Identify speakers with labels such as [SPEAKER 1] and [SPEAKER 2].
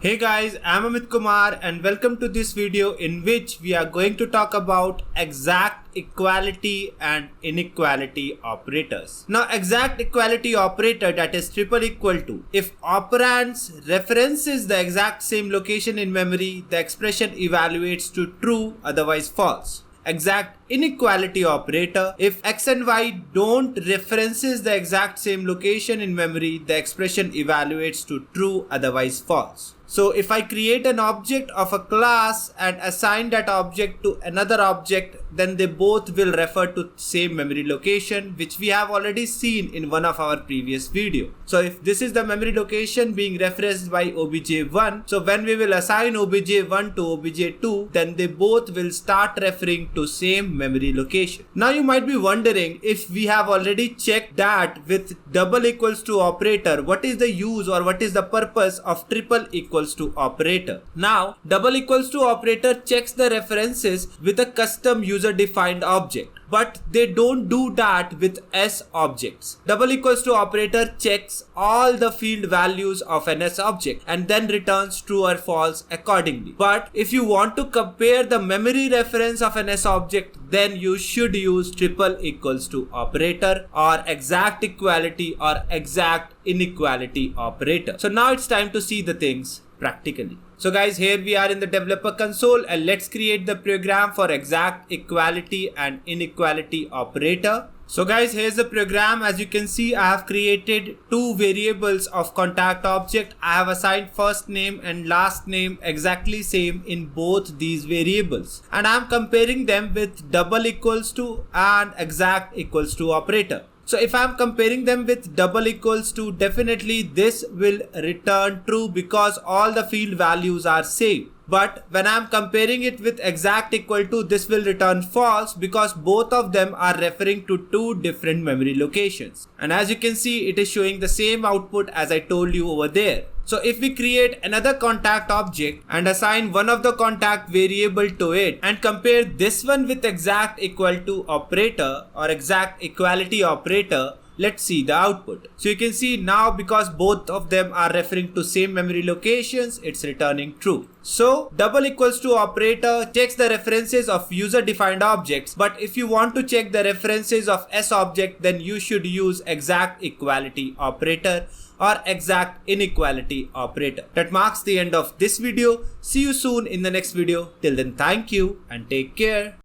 [SPEAKER 1] Hey guys, I'm Amit Kumar and welcome to this video in which we are going to talk about exact equality and inequality operators. Now exact equality operator, that is triple equal to, if operands references the exact same location in memory, the expression evaluates to true, otherwise false. Exact inequality operator, if x and y don't references the exact same location in memory, the expression evaluates to true, otherwise false. So if I create an object of a class and assign that object to another object, then they both will refer to same memory location, which we have already seen in one of our previous video. So if this is the memory location being referenced by obj1, so when we will assign obj1 to obj2, then they both will start referring to same memory location. Now you might be wondering, if we have already checked that with double equals to operator, what is the use or what is the purpose of triple equals to operator? Now double equals to operator checks the references with a custom user defined object, but they don't do that with S objects. Double equals to operator checks all the field values of an S object and then returns true or false accordingly. But if you want to compare the memory reference of an S object, then you should use triple equals to operator or exact equality or exact inequality operator. So now it's time to see the things practically. So guys, here we are in the developer console and let's create the program for exact equality and inequality operator. So guys, here's the program. As you can see, I have created two variables of contact object. I have assigned first name and last name exactly same in both these variables, and I'm comparing them with double equals to and exact equals to operator. So if I'm comparing them with double equals to, definitely this will return true because all the field values are same. But when I'm comparing it with exact equal to, this will return false because both of them are referring to two different memory locations. And as you can see, it is showing the same output as I told you over there. So if we create another contact object and assign one of the contact variable to it and compare this one with exact equal to operator or exact equality operator, let's see the output. So you can see now, because both of them are referring to same memory locations, it's returning true. So double equals to operator checks the references of user defined objects, but if you want to check the references of S object, then you should use exact equality operator or exact inequality operator. That marks the end of this video. See you soon in the next video. Till then, thank you and take care.